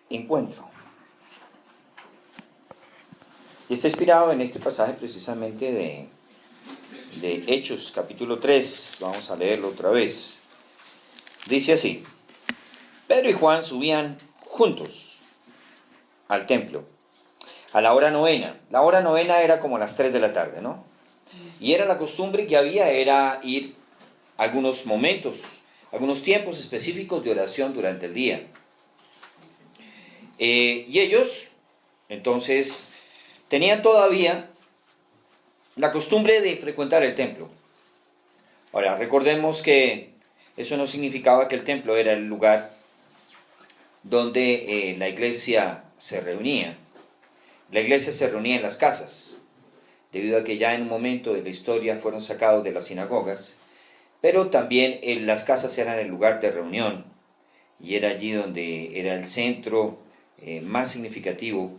encuentro. Y está inspirado en este pasaje precisamente de Hechos, capítulo 3. Vamos a leerlo otra vez. Dice así: Pedro y Juan subían juntos al templo a la hora novena. La hora novena era como las 3 de la tarde, ¿no? Y era la costumbre que había, era ir algunos momentos, algunos tiempos específicos de oración durante el día. Y ellos, entonces, tenían todavía la costumbre de frecuentar el templo. Ahora, recordemos que eso no significaba que el templo era el lugar donde la iglesia se reunía. La iglesia se reunía en las casas, debido a que ya en un momento de la historia fueron sacados de las sinagogas, pero también las casas eran el lugar de reunión, y era allí donde era el centro más significativo,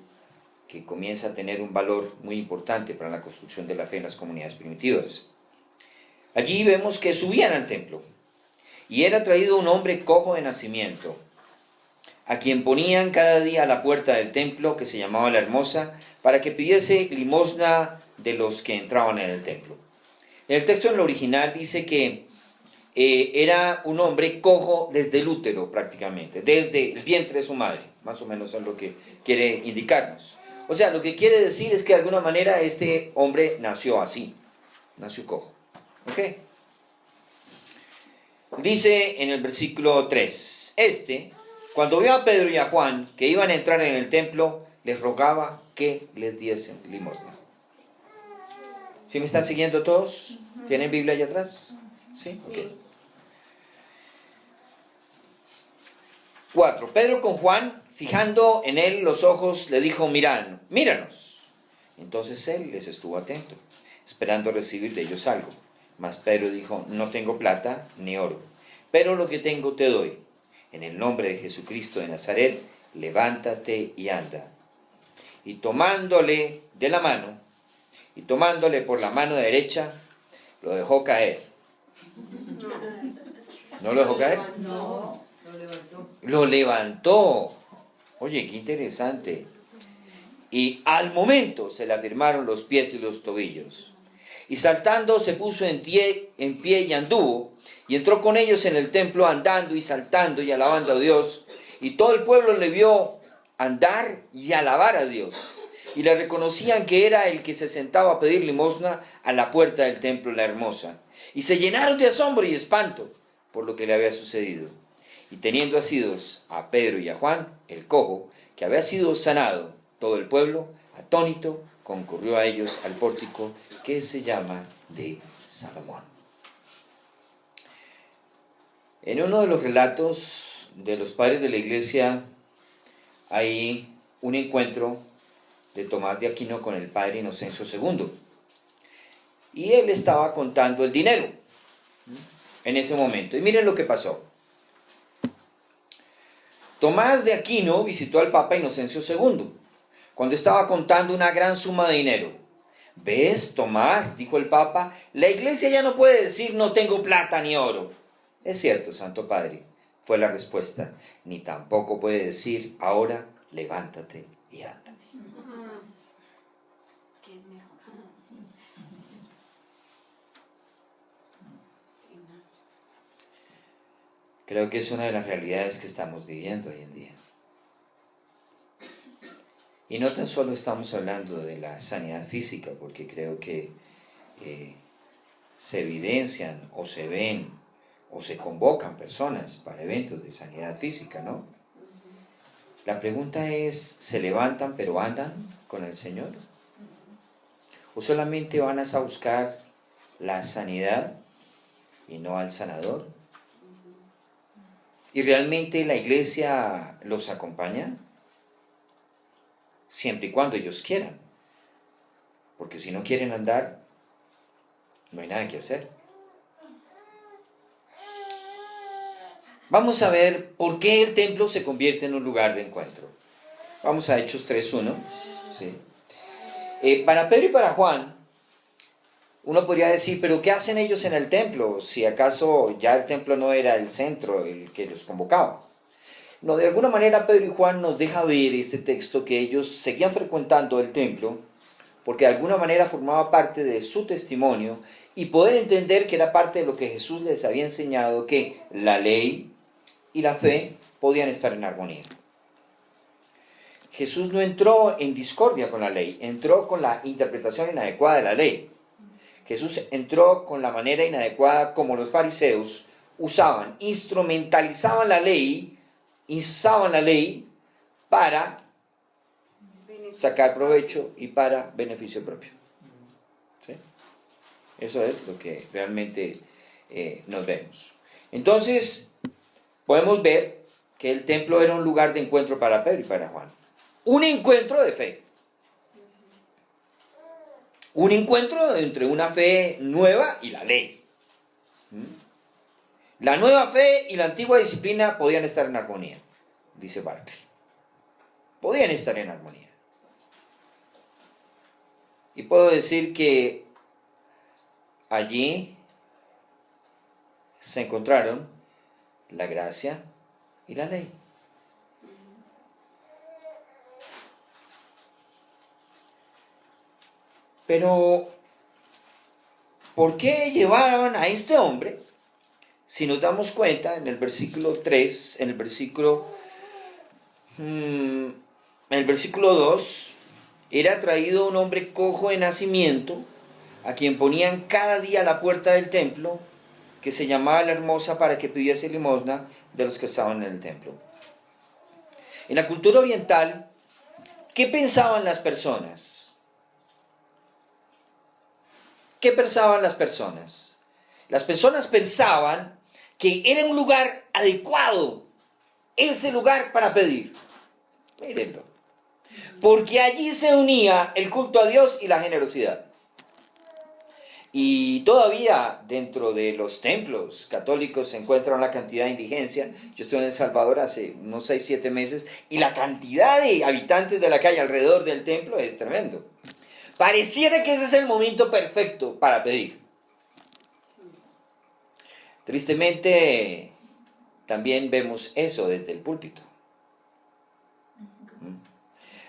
que comienza a tener un valor muy importante para la construcción de la fe en las comunidades primitivas. Allí vemos que subían al templo, y era traído un hombre cojo de nacimiento, a quien ponían cada día a la puerta del templo, que se llamaba La Hermosa, para que pidiese limosna de los que entraban en el templo. El texto en el original dice que era un hombre cojo desde el útero prácticamente, desde el vientre de su madre, más o menos es lo que quiere indicarnos. O sea, lo que quiere decir es que de alguna manera este hombre nació así, nació cojo. ¿Ok? Dice en el versículo 3, cuando vio a Pedro y a Juan que iban a entrar en el templo, les rogaba que les diesen limosna. ¿Sí me están siguiendo todos? ¿Tienen Biblia allá atrás? ¿Sí? Ok. 4. Pedro con Juan, fijando en él los ojos, le dijo: míranos. Entonces él les estuvo atento, esperando recibir de ellos algo. Mas Pedro dijo: no tengo plata ni oro, pero lo que tengo te doy. En el nombre de Jesucristo de Nazaret, levántate y anda. Y tomándole de la mano, y tomándole por la mano derecha, lo dejó caer. ¿No lo dejó caer? No, lo levantó. Lo levantó. Oye, qué interesante. Y al momento se le afirmaron los pies y los tobillos. Y saltando se puso en pie y anduvo, y entró con ellos en el templo andando y saltando y alabando a Dios. Y todo el pueblo le vio andar y alabar a Dios. Y le reconocían que era el que se sentaba a pedir limosna a la puerta del templo La Hermosa. Y se llenaron de asombro y espanto por lo que le había sucedido. Y teniendo asidos a Pedro y a Juan, el cojo, que había sido sanado, todo el pueblo, atónito, concurrió a ellos al pórtico que se llama de Salomón. En uno de los relatos de los padres de la iglesia hay un encuentro de Tomás de Aquino con el padre Inocencio II. Y él estaba contando el dinero en ese momento. Y miren lo que pasó. Tomás de Aquino visitó al Papa Inocencio II cuando estaba contando una gran suma de dinero. ¿Ves, Tomás?, dijo el Papa, la iglesia ya no puede decir no tengo plata ni oro. Es cierto, Santo Padre, fue la respuesta, ni tampoco puede decir ahora levántate y anda. ¿Qué es mejor? Creo que es una de las realidades que estamos viviendo hoy en día. Y no tan solo estamos hablando de la sanidad física, porque creo que se evidencian o se ven o se convocan personas para eventos de sanidad física, ¿no? La pregunta es, ¿se levantan pero andan con el Señor? ¿O solamente van a buscar la sanidad y no al sanador? ¿Y realmente la iglesia los acompaña? Siempre y cuando ellos quieran. Porque si no quieren andar, no hay nada que hacer. Vamos a ver por qué el templo se convierte en un lugar de encuentro. Vamos a Hechos 3:1. ¿Sí? Para Pedro y para Juan, uno podría decir, ¿pero qué hacen ellos en el templo? Si acaso ya el templo no era el centro, el que los convocaba. No, de alguna manera Pedro y Juan nos deja ver este texto que ellos seguían frecuentando el templo porque de alguna manera formaba parte de su testimonio y poder entender que era parte de lo que Jesús les había enseñado, que la ley y la fe podían estar en armonía. Jesús no entró en discordia con la ley, entró con la interpretación inadecuada de la ley. Jesús entró con la manera inadecuada como los fariseos usaban, instrumentalizaban la ley, usaban la ley para sacar provecho y para beneficio propio. ¿Sí? Eso es lo que realmente nos vemos. Entonces, podemos ver que el templo era un lugar de encuentro para Pedro y para Juan. Un encuentro de fe. Un encuentro entre una fe nueva y la ley. La nueva fe y la antigua disciplina podían estar en armonía, dice Barclay. Podían estar en armonía. Y puedo decir que allí se encontraron la gracia y la ley. Pero, ¿por qué llevaban a este hombre? Si nos damos cuenta, en el versículo 3, en el versículo 2, era traído un hombre cojo de nacimiento, a quien ponían cada día a la puerta del templo, que se llamaba la Hermosa, para que pidiese limosna de los que estaban en el templo. En la cultura oriental, ¿qué pensaban las personas? ¿Qué pensaban las personas? Las personas pensaban que era un lugar adecuado, ese lugar para pedir. Mírenlo. Porque allí se unía el culto a Dios y la generosidad. Y todavía dentro de los templos católicos se encuentra una cantidad de indigencia. Yo estuve en El Salvador hace unos 6-7 meses y la cantidad de habitantes de la calle alrededor del templo es tremendo. Pareciera que ese es el momento perfecto para pedir. Tristemente, también vemos eso desde el púlpito.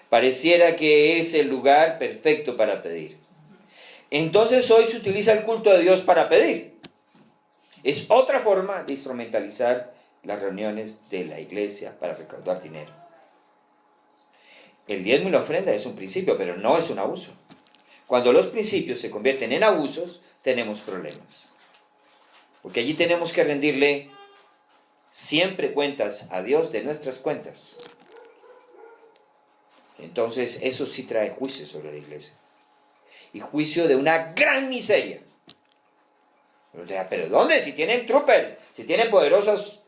Pareciera que es el lugar perfecto para pedir. Entonces hoy se utiliza el culto de Dios para pedir. Es otra forma de instrumentalizar las reuniones de la iglesia para recaudar dinero. El diezmo y la ofrenda es un principio, pero no es un abuso. Cuando los principios se convierten en abusos, tenemos problemas. Porque allí tenemos que rendirle siempre cuentas a Dios de nuestras cuentas. Entonces eso sí trae juicio sobre la iglesia. Y juicio de una gran miseria. ¿Pero dónde? Si tienen troopers, si tienen poderosos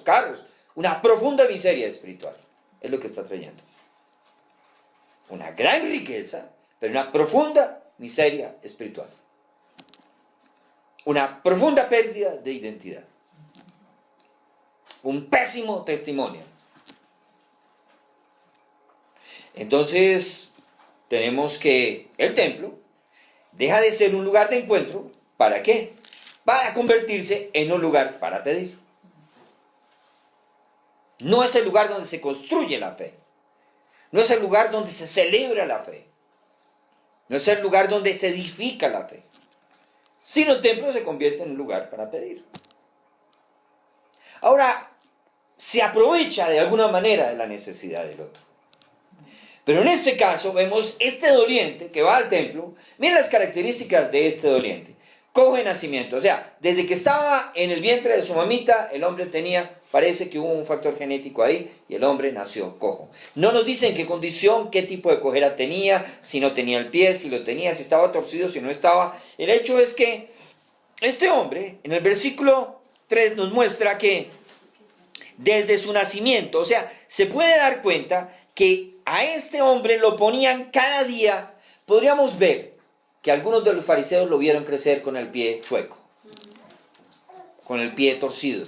carros. Una profunda miseria espiritual. Es lo que está trayendo. Una gran riqueza, pero una profunda miseria espiritual. Una profunda pérdida de identidad. Un pésimo testimonio. Entonces, tenemos que el templo deja de ser un lugar de encuentro. ¿Para qué? Para convertirse en un lugar para pedir. No es el lugar donde se construye la fe. No es el lugar donde se celebra la fe. No es el lugar donde se edifica la fe. Sino el templo se convierte en un lugar para pedir. Ahora, se aprovecha de alguna manera de la necesidad del otro. Pero en este caso vemos este doliente que va al templo. Miren las características de este doliente. Cojo de nacimiento. O sea, desde que estaba en el vientre de su mamita, el hombre parece que hubo un factor genético ahí y el hombre nació cojo. No nos dicen qué condición, qué tipo de cojera tenía, si no tenía el pie, si lo tenía, si estaba torcido, si no estaba. El hecho es que este hombre, en el versículo 3, nos muestra que desde su nacimiento, o sea, se puede dar cuenta que a este hombre lo ponían cada día. Podríamos ver que algunos de los fariseos lo vieron crecer con el pie chueco, con el pie torcido.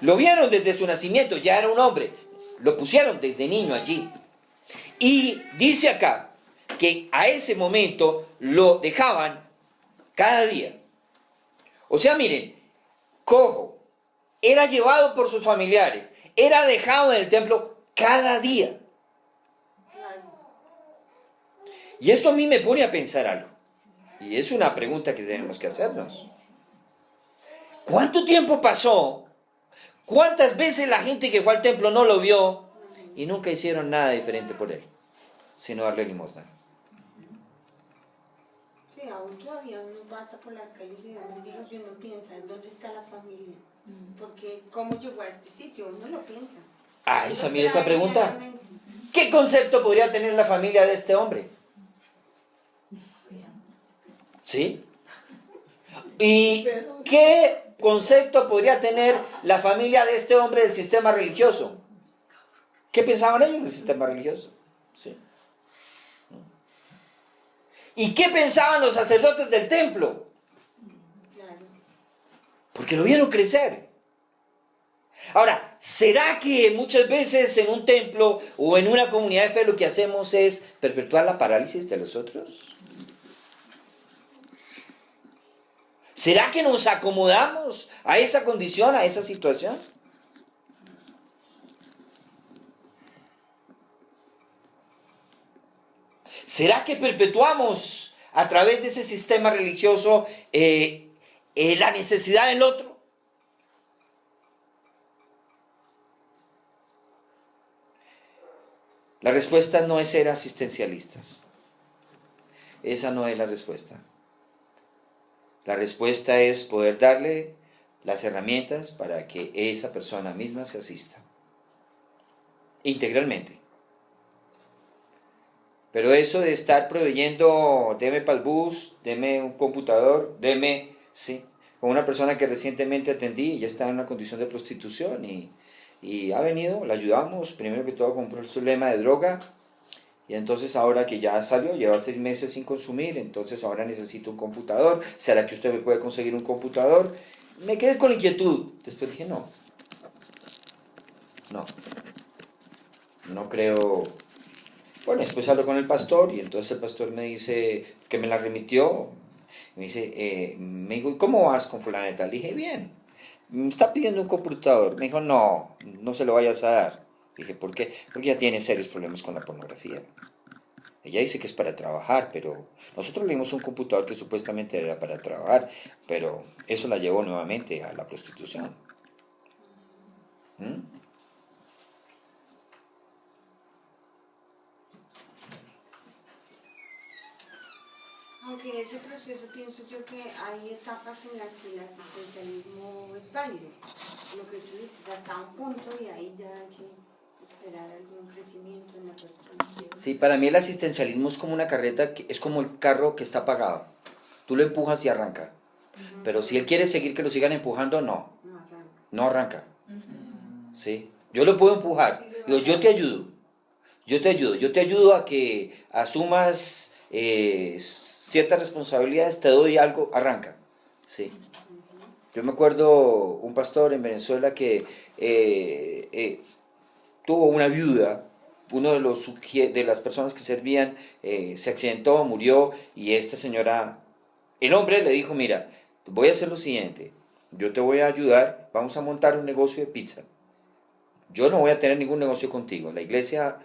Lo vieron desde su nacimiento, ya era un hombre. Lo pusieron desde niño allí. Y dice acá que a ese momento lo dejaban cada día. O sea, miren, cojo, era llevado por sus familiares, era dejado en el templo cada día. Y esto a mí me pone a pensar algo. Y es una pregunta que tenemos que hacernos. ¿Cuánto tiempo pasó? ¿Cuántas veces la gente que fue al templo no lo vio y nunca hicieron nada diferente por él, sino darle limosna? Sí, aún todavía uno pasa por las calles y uno piensa, ¿dónde está la familia? Porque ¿cómo llegó a este sitio? Uno lo piensa. Ah, mira esa pregunta. ¿Qué concepto podría tener la familia de este hombre? ¿Sí? ¿Y qué concepto podría tener la familia de este hombre del sistema religioso? ¿Qué pensaban ellos del sistema religioso? ¿Sí? ¿Y qué pensaban los sacerdotes del templo? Porque lo vieron crecer. Ahora, ¿será que muchas veces en un templo o en una comunidad de fe lo que hacemos es perpetuar la parálisis de los otros? ¿Será que nos acomodamos a esa condición, a esa situación? ¿Será que perpetuamos a través de ese sistema religioso la necesidad del otro? La respuesta no es ser asistencialistas. Esa no es la respuesta. La respuesta es poder darle las herramientas para que esa persona misma se asista. Integralmente. Pero eso de estar proveyendo, deme para el bus, deme un computador, deme, sí. Con una persona que recientemente atendí, ya está en una condición de prostitución y ha venido, la ayudamos, primero que todo con un problema de droga, y entonces ahora que ya salió, lleva 6 meses sin consumir, entonces ahora necesito un computador, ¿será que usted me puede conseguir un computador? Me quedé con la inquietud, después dije no creo. Bueno, después hablo con el pastor y entonces el pastor me dice que me la remitió. Me dijo, ¿y cómo vas con fulaneta? Le dije, bien. Me está pidiendo un computador. Me dijo, no se lo vayas a dar. Le dije, ¿por qué? Porque ella tiene serios problemas con la pornografía. Ella dice que es para trabajar, pero nosotros le dimos un computador que supuestamente era para trabajar, pero eso la llevó nuevamente a la prostitución. ¿Mm? Aunque en ese proceso pienso yo que hay etapas en las que el asistencialismo es válido. Lo que tú dices, hasta un punto y ahí ya hay que esperar algún crecimiento en la persona. Sí, para mí el asistencialismo es como una carreta, es como el carro que está apagado. Tú lo empujas y arranca. Pero si él quiere seguir que lo sigan empujando, no arranca. ¿Sí? Yo lo puedo empujar. Digo, yo te ayudo a que asumas ciertas responsabilidades, te doy algo, arranca. ¿Sí? Yo me acuerdo un pastor en Venezuela que tuvo una viuda. Uno de las personas que servían se accidentó, murió, y esta señora, el hombre le dijo, mira, voy a hacer lo siguiente, yo te voy a ayudar, vamos a montar un negocio de pizza. Yo no voy a tener ningún negocio contigo, la iglesia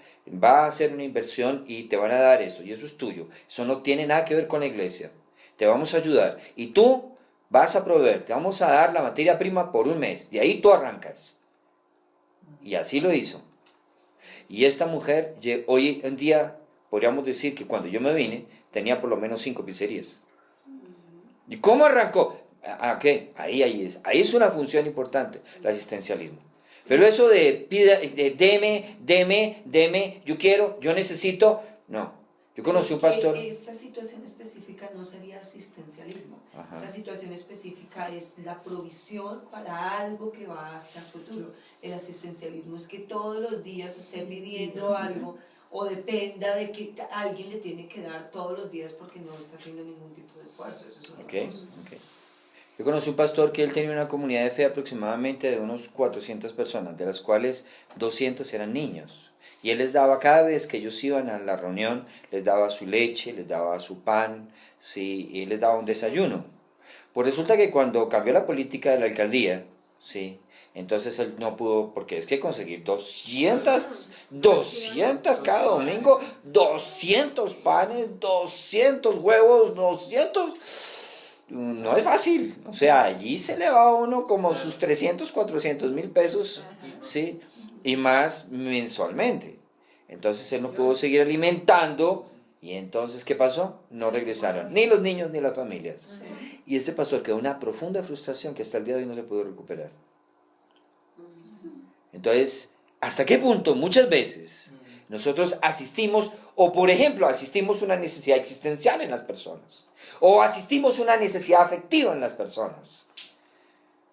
va a hacer una inversión y te van a dar eso, y eso es tuyo, eso no tiene nada que ver con la iglesia, te vamos a ayudar, y tú vas a proveer, te vamos a dar la materia prima por un mes, de ahí tú arrancas. Y así lo hizo. Y esta mujer, hoy en día, podríamos decir que cuando yo me vine, tenía por lo menos 5 pizzerías. ¿Y cómo arrancó? ¿A qué? Ahí es una función importante, el asistencialismo. Pero eso de deme, yo quiero, yo necesito, no. Yo conocí un pastor. Esa situación específica no sería asistencialismo. Ajá. Esa situación específica es la provisión para algo que va hasta el futuro. El asistencialismo es que todos los días esté pidiendo algo o dependa de que alguien le tiene que dar todos los días porque no está haciendo ningún tipo de esfuerzo. Eso es Okay. Yo conocí un pastor que él tenía una comunidad de fe aproximadamente de unos 400 personas, de las cuales 200 eran niños. Y él les daba, cada vez que ellos iban a la reunión, les daba su leche, les daba su pan, ¿sí? Y les daba un desayuno. Pues resulta que cuando cambió la política de la alcaldía, ¿sí? Entonces él no pudo, porque es que conseguir 200 cada domingo, 200 panes, 200 huevos, 200, no es fácil. O sea, allí se le va a uno como sus 300, 400 mil pesos, ¿sí? Y más mensualmente. Entonces él no pudo seguir alimentando. Y entonces, ¿qué pasó? No regresaron, ni los niños ni las familias. Y este pastor quedó una profunda frustración que hasta el día de hoy no se pudo recuperar. Entonces, ¿hasta qué punto muchas veces nosotros asistimos, o por ejemplo, asistimos a una necesidad existencial en las personas, o asistimos a una necesidad afectiva en las personas,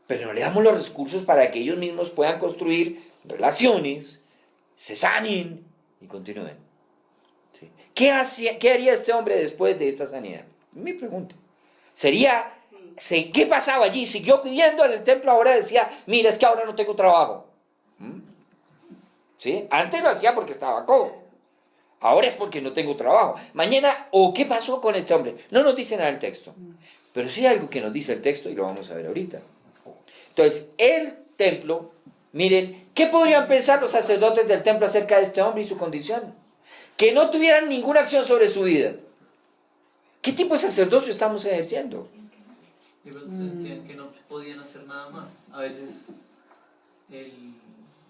pero no le damos los recursos para que ellos mismos puedan construir relaciones, se sanen y continúen? ¿Sí? ¿Qué haría este hombre después de esta sanidad? Mi pregunta. ¿Qué pasaba allí? Siguió pidiendo en el templo, ahora decía, mira, es que ahora no tengo trabajo. ¿Sí? Antes lo hacía porque estaba cojo. Ahora es porque no tengo trabajo. Mañana, ¿o qué pasó con este hombre? No nos dice nada el texto. Pero sí hay algo que nos dice el texto y lo vamos a ver ahorita. Entonces, el templo, miren, ¿qué podrían pensar los sacerdotes del templo acerca de este hombre y su condición? Que no tuvieran ninguna acción sobre su vida. ¿Qué tipo de sacerdocio estamos ejerciendo? Y luego sentían que no podían hacer nada más. A veces el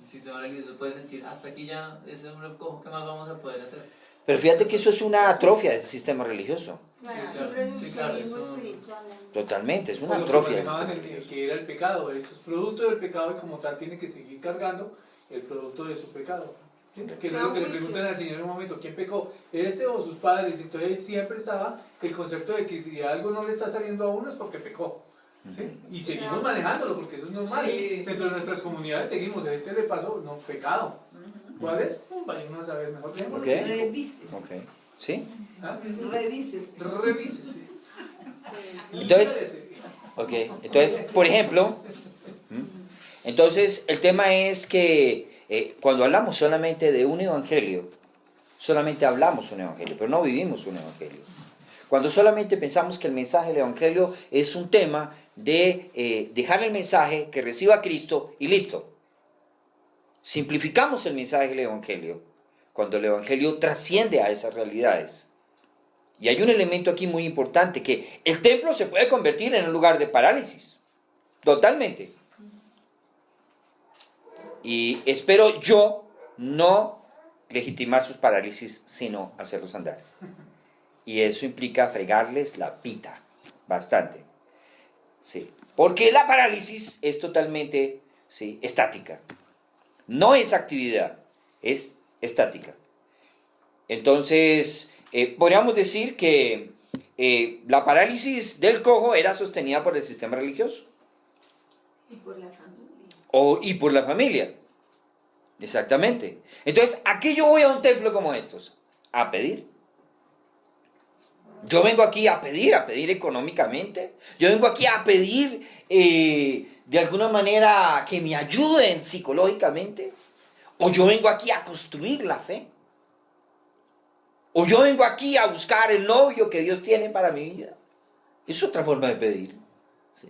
sistema religioso puede sentir, hasta aquí ya ese hombre cojo, ¿qué más vamos a poder hacer? Pero fíjate que eso es una atrofia del sistema religioso. Sí, claro, eso... Totalmente, es Eso una es lo que atrofia del manejaban sistema religioso. que era el pecado. Esto es producto del pecado y como tal tiene que seguir cargando el producto de su pecado. ¿Sí? Que es lo que le preguntan al Señor en un momento, ¿quién pecó? ¿Este o sus padres? Entonces siempre estaba el concepto de que si algo no le está saliendo a uno es porque pecó. ¿Sí? Y seguimos manejándolo porque eso es normal. Sí. Dentro de nuestras comunidades seguimos, este le pasó, no, pecado. ¿Cuál es? Vayamos a ver mejor. Ok. Revises. Ok. ¿Sí? ¿Ah? Revises. Revísese. Entonces, ok. Entonces, por ejemplo, entonces el tema es que cuando hablamos solamente de un evangelio, solamente hablamos un evangelio, pero no vivimos un evangelio. Cuando solamente pensamos que el mensaje del evangelio es un tema de dejar el mensaje, que reciba a Cristo y listo. Simplificamos el mensaje del evangelio cuando el evangelio trasciende a esas realidades. Y hay un elemento aquí muy importante, que el templo se puede convertir en un lugar de parálisis, totalmente. Y espero yo no legitimar sus parálisis, sino hacerlos andar. Y eso implica fregarles la pita, bastante. Sí. Porque la parálisis es totalmente, sí, estática. No es actividad, es estática. Entonces, podríamos decir que la parálisis del cojo era sostenida por el sistema religioso. Y por la familia. Y por la familia. Exactamente. Entonces, ¿a qué yo voy a un templo como estos? A pedir. Yo vengo aquí a pedir económicamente. Yo vengo aquí a pedir de alguna manera que me ayuden psicológicamente. O yo vengo aquí a construir la fe. O yo vengo aquí a buscar el novio que Dios tiene para mi vida. Es otra forma de pedir. ¿Sí?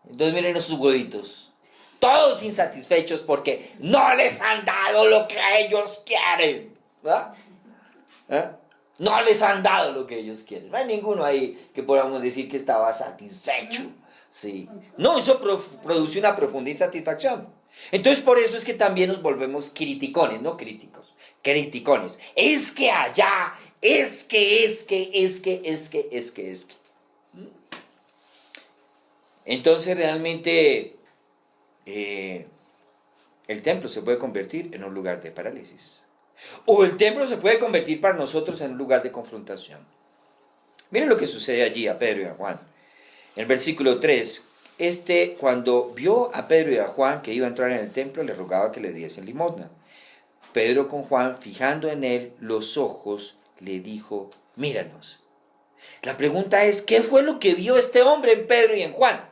Entonces miren esos huevitos. Todos insatisfechos porque no les han dado lo que ellos quieren. ¿Verdad? No les han dado lo que ellos quieren. No hay ninguno ahí que podamos decir que estaba satisfecho. ¿Sí? No, eso produce una profunda insatisfacción. Entonces por eso es que también nos volvemos criticones, no críticos, criticones. Es que allá, es que. Entonces realmente el templo se puede convertir en un lugar de parálisis. O el templo se puede convertir para nosotros en un lugar de confrontación. Miren lo que sucede allí a Pedro y a Juan. En el versículo 3, cuando vio a Pedro y a Juan que iba a entrar en el templo, le rogaba que le diesen limosna. Pedro con Juan, fijando en él los ojos, le dijo, míranos. La pregunta es, ¿qué fue lo que vio este hombre en Pedro y en Juan?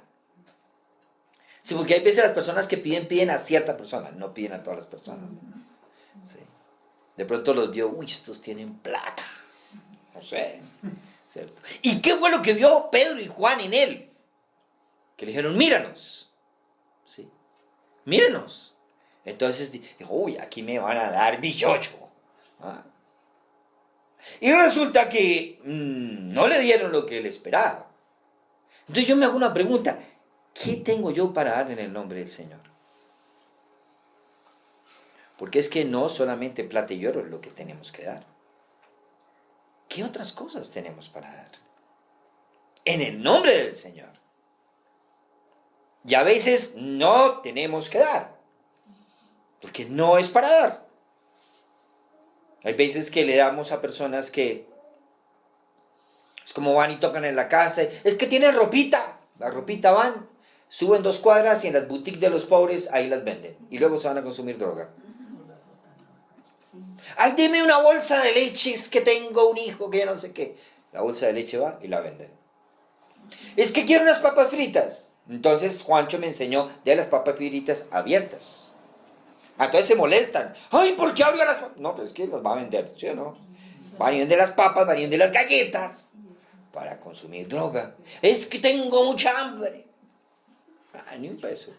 Sí, porque hay veces las personas que piden a cierta persona, no piden a todas las personas. Sí. De pronto los vio, uy, estos tienen plata. No sé. ¿Cierto? ¿Y qué fue lo que vio Pedro y Juan en él? Que le dijeron, míranos. ¿sí? Mírenos. Entonces dijo, uy, aquí me van a dar 18. ¿Ah? Y resulta que no le dieron lo que él esperaba. Entonces yo me hago una pregunta, ¿qué tengo yo para dar en el nombre del Señor? Porque es que no solamente plata y oro es lo que tenemos que dar. ¿Qué otras cosas tenemos para dar? En el nombre del Señor. Y a veces no tenemos que dar, porque no es para dar. Hay veces que le damos a personas que es como van y tocan en la casa, es que tienen ropita, la ropita van, suben 2 cuadras y en las boutiques de los pobres ahí las venden y luego se van a consumir droga. Ay, dime una bolsa de leche, es que tengo un hijo que no sé qué. La bolsa de leche va y la venden. Es que quiero unas papas fritas. Entonces Juancho me enseñó de las papas fritas abiertas. Entonces se molestan. Ay, ¿por qué abrió las papas? No, pues es que las va a vender, ¿sí o no? Van y venden las papas, van y venden las galletas para consumir droga. Es que tengo mucha hambre. Ah, ni un peso.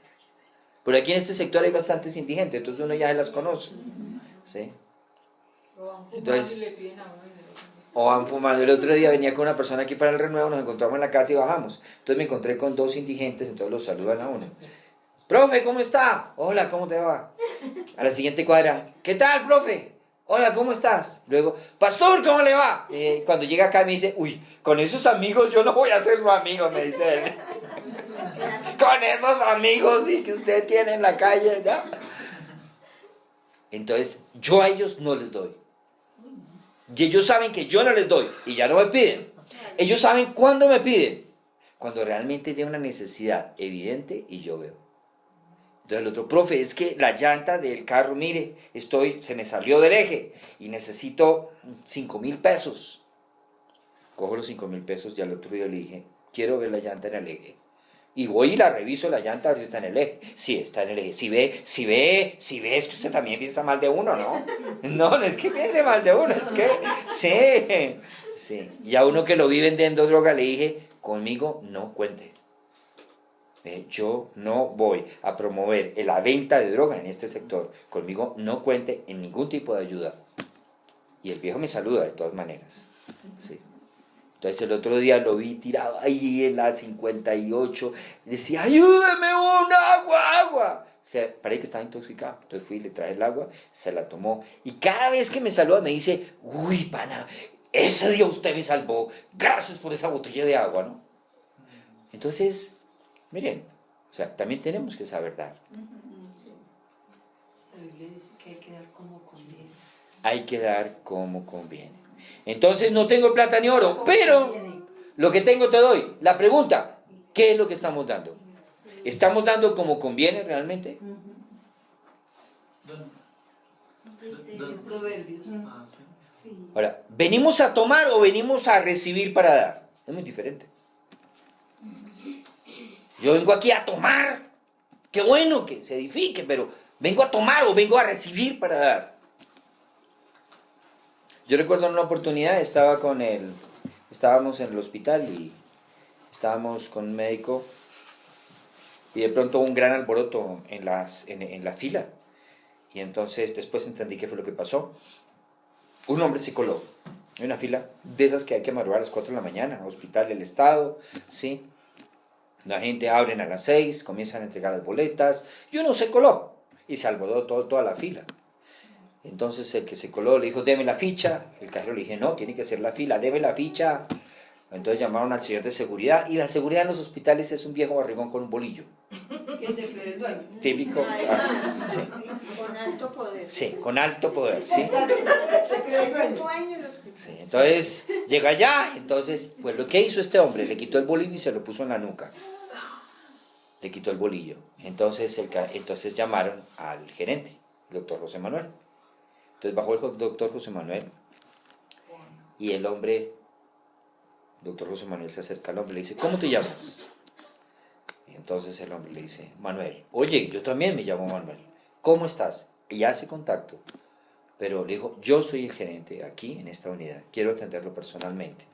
Pero aquí en este sector hay bastantes indigentes, entonces uno ya se las conoce. ¿Sí? Entonces, o van fumando. El otro día venía con una persona aquí para el renuevo, nos encontramos en la casa y bajamos. Entonces me encontré con 2 indigentes, entonces los saludan a uno. Profe, ¿cómo está? Hola, ¿cómo te va? A la siguiente cuadra, ¿qué tal, profe? Hola, ¿cómo estás? Luego, pastor, ¿cómo le va? Cuando llega acá me dice, uy, con esos amigos yo no voy a ser su amigo, me dice él. Con esos amigos sí, que usted tiene en la calle, ¿ya? Entonces, yo a ellos no les doy. Y ellos saben que yo no les doy y ya no me piden. Ellos saben cuándo me piden. Cuando realmente tiene una necesidad evidente y yo veo. Entonces el otro, profe, es que la llanta del carro, mire, se me salió del eje y necesito 5,000 pesos. Cojo los 5,000 pesos y al otro día le dije, quiero ver la llanta en el eje. Y voy y la reviso la llanta a ver si está en el eje. Sí, está en el eje. Si ve, es que usted también piensa mal de uno, ¿no? No es que piense mal de uno, es que sí. Y a uno que lo vi vendiendo droga le dije, conmigo no cuente. Yo no voy a promover la venta de droga en este sector. Conmigo no cuente en ningún tipo de ayuda. Y el viejo me saluda de todas maneras. Sí. Entonces el otro día lo vi tirado ahí en la 58, decía, ayúdeme, un agua. O sea, parece que estaba intoxicado. Entonces fui, le traje el agua, se la tomó. Y cada vez que me saluda me dice, uy, pana, ese día usted me salvó. Gracias por esa botella de agua, ¿no? Entonces, miren, o sea, también tenemos que saber dar. La Biblia dice que hay que dar como conviene. Hay que dar como conviene. Entonces no tengo plata ni oro, pero lo que tengo te doy. La pregunta, ¿qué es lo que estamos dando? ¿Estamos dando como conviene realmente? En Proverbios. Ah, sí. Ahora, ¿venimos a tomar o venimos a recibir para dar? Es muy diferente. Yo vengo aquí a tomar. Qué bueno que se edifique, pero ¿vengo a tomar o vengo a recibir para dar? Yo recuerdo en una oportunidad estábamos en el hospital y estábamos con un médico y de pronto hubo un gran alboroto en la fila. Y entonces después entendí qué fue lo que pasó. Un hombre se coló en una fila de esas que hay que madrugar a las 4 de la mañana, Hospital del Estado, ¿sí? La gente abren a las 6, comienzan a entregar las boletas y uno se coló y se alborotó toda la fila. Entonces el que se coló le dijo, deme la ficha. El cajero le dije, no, tiene que ser la fila, deme la ficha. Entonces llamaron al señor de seguridad y la seguridad en los hospitales es un viejo barrigón con un bolillo. Que se cree el dueño. Típico. Sí. Con alto poder. Sí, con alto poder, ¿sí? Es el dueño del hospital. Sí, entonces llega allá, entonces, pues lo que hizo este hombre, le quitó el bolillo y se lo puso en la nuca. Le quitó el bolillo. Entonces llamaron al gerente, el doctor José Manuel. Entonces bajó el doctor José Manuel y el doctor José Manuel se acerca al hombre y le dice, ¿cómo te llamas? Y entonces el hombre le dice, Manuel. Oye, yo también me llamo Manuel. ¿Cómo estás? Y hace contacto. Pero le dijo, yo soy el gerente aquí en esta unidad, quiero atenderlo personalmente.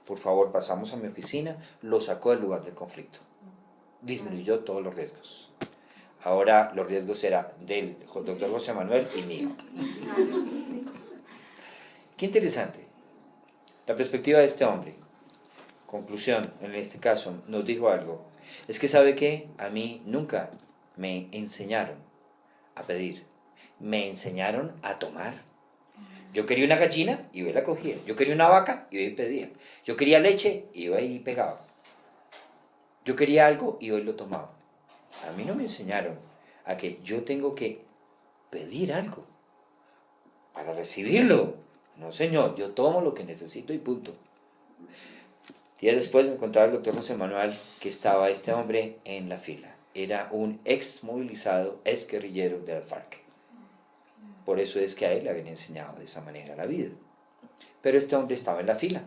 Por favor, pasamos a mi oficina, lo sacó del lugar del conflicto. Disminuyó todos los riesgos. Ahora los riesgos eran del doctor José Manuel y mío. Qué interesante. La perspectiva de este hombre. Conclusión, en este caso, nos dijo algo. Es que sabe que a mí nunca me enseñaron a pedir. Me enseñaron a tomar. Yo quería una gallina y yo la cogía. Yo quería una vaca y yo pedía. Yo quería leche y yo ahí pegaba. Yo quería algo y hoy lo tomaba. A mí no me enseñaron a que yo tengo que pedir algo para recibirlo. No, señor, yo tomo lo que necesito y punto. Días después me contaba el doctor José Manuel que estaba este hombre en la fila. Era un ex movilizado, ex guerrillero de las FARC. Por eso es que a él le habían enseñado de esa manera la vida. Pero este hombre estaba en la fila.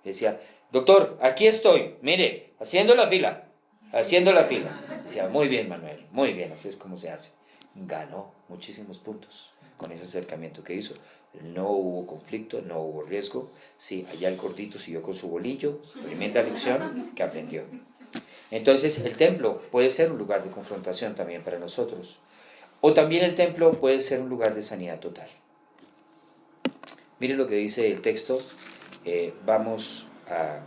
Decía, doctor, aquí estoy, mire, haciendo la fila. Decía, muy bien, Manuel, muy bien, así es como se hace. Ganó muchísimos puntos con ese acercamiento que hizo. No hubo conflicto, no hubo riesgo. Sí, allá el gordito siguió con su bolillo, tremenda lección que aprendió. Entonces, el templo puede ser un lugar de confrontación también para nosotros. O también el templo puede ser un lugar de sanidad total. Miren lo que dice el texto. Vamos a...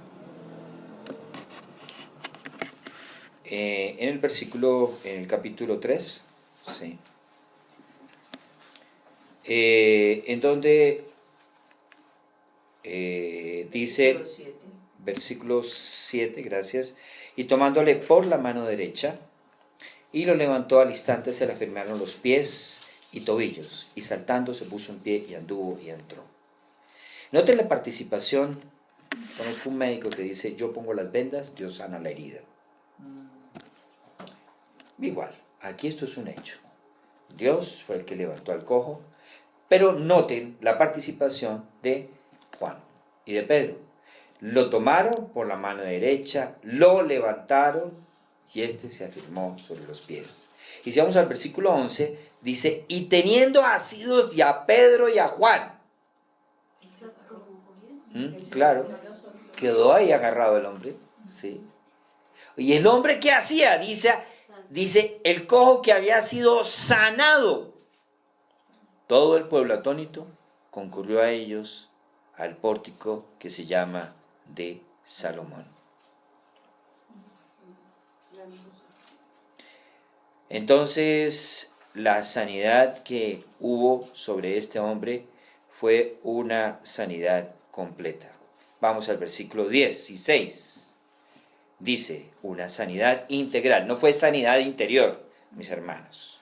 en el capítulo 3, ¿sí? En donde dice, versículo 7, gracias, y tomándole por la mano derecha, y lo levantó al instante, se le afirmaron los pies y tobillos, y saltando se puso en pie y anduvo y entró. Noten la participación. Conozco un médico que dice, yo pongo las vendas, Dios sana la herida. Igual, aquí esto es un hecho. Dios fue el que levantó al cojo, pero noten la participación de Juan y de Pedro. Lo tomaron por la mano derecha, lo levantaron y éste se afirmó sobre los pies. Y si vamos al versículo 11, dice, y teniendo asidos y a Pedro y a Juan. Claro, quedó ahí agarrado el hombre, ¿sí? Y el hombre, ¿qué hacía? Dice, el cojo que había sido sanado. Todo el pueblo atónito concurrió a ellos al pórtico que se llama de Salomón. Entonces, la sanidad que hubo sobre este hombre fue una sanidad completa. Vamos al versículo 16. Dice, una sanidad integral. No fue sanidad interior, mis hermanos.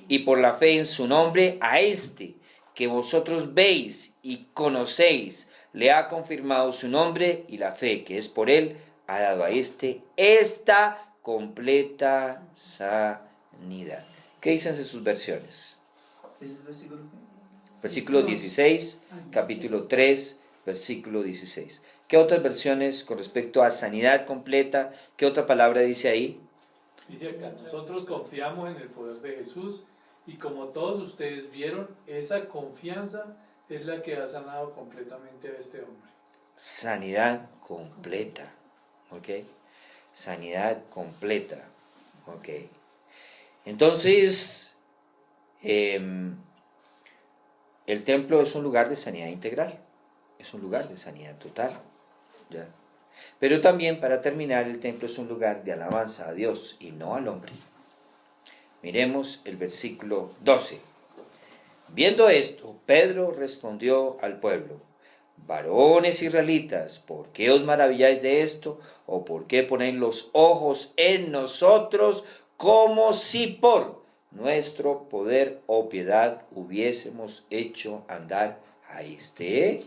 Y por la fe en su nombre, a este que vosotros veis y conocéis, le ha confirmado su nombre, y la fe que es por él ha dado a este esta completa sanidad. ¿Qué dicen en sus versiones? ¿Es el versículo qué? Versículo 16, capítulo 3, versículo 16. ¿Qué otras versiones con respecto a sanidad completa? ¿Qué otra palabra dice ahí? Dice acá, nosotros confiamos en el poder de Jesús y como todos ustedes vieron, esa confianza es la que ha sanado completamente a este hombre. Sanidad completa, ¿ok? Sanidad completa, ¿ok? Entonces, el templo es un lugar de sanidad integral, es un lugar de sanidad total, ¿ya? Pero también, para terminar, el templo es un lugar de alabanza a Dios y no al hombre. Miremos el versículo 12. Viendo esto, Pedro respondió al pueblo, varones israelitas, ¿por qué os maravilláis de esto? ¿O por qué ponéis los ojos en nosotros como si por nuestro poder o piedad hubiésemos hecho andar a este?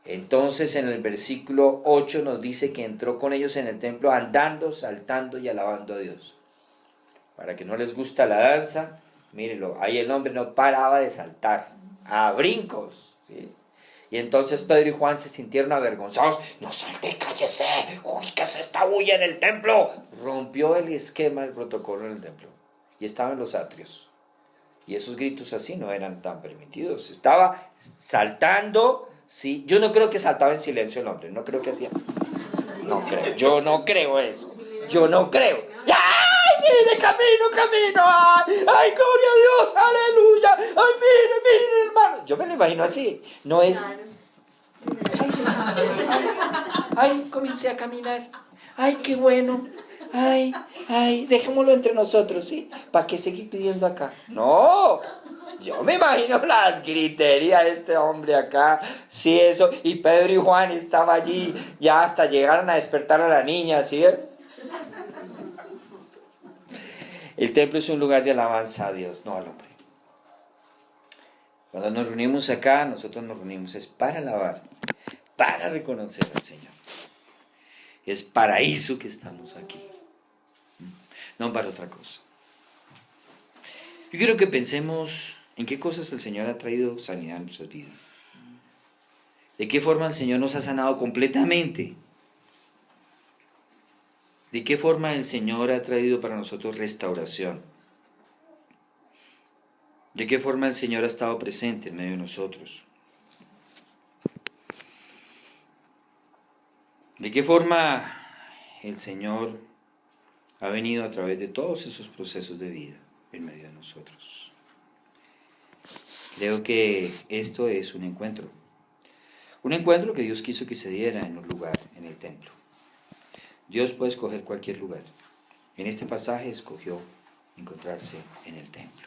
Entonces en el versículo 8 nos dice que entró con ellos en el templo andando, saltando y alabando a Dios. Para que no les gusta la danza, mírenlo, ahí el hombre no paraba de saltar, a brincos, ¿sí? Y entonces Pedro y Juan se sintieron avergonzados. No salte, cállese, uy, ¿qué es esta bulla en el templo? Rompió el esquema del protocolo en el templo. Y estaba en los atrios. Y esos gritos así no eran tan permitidos. Estaba saltando, sí. Yo no creo que saltaba en silencio el hombre, no creo que hacía. No creo, yo no creo eso. Yo no creo. ¡Ay, aquí de camino. Ay, gloria a Dios, aleluya. Ay, miren, hermano. Yo me lo imagino así. No es. Ay, comencé a caminar. Ay, qué bueno. Ay, dejémoslo entre nosotros, ¿sí? ¿Para qué seguir pidiendo acá? No. Yo me imagino las griterías de este hombre acá, sí, eso, y Pedro y Juan estaban allí, ya hasta llegaron a despertar a la niña, ¿sí ven? El templo es un lugar de alabanza a Dios, no al hombre. Cuando nos reunimos acá, nosotros nos reunimos es para alabar, para reconocer al Señor. Es para eso que estamos aquí, no para otra cosa. Yo quiero que pensemos en qué cosas el Señor ha traído sanidad en nuestras vidas. ¿De qué forma el Señor nos ha sanado completamente? ¿De qué forma el Señor ha traído para nosotros restauración? ¿De qué forma el Señor ha estado presente en medio de nosotros? ¿De qué forma el Señor ha venido a través de todos esos procesos de vida en medio de nosotros? Creo que esto es un encuentro que Dios quiso que se diera en un lugar, en el templo. Dios puede escoger cualquier lugar. En este pasaje escogió encontrarse en el templo.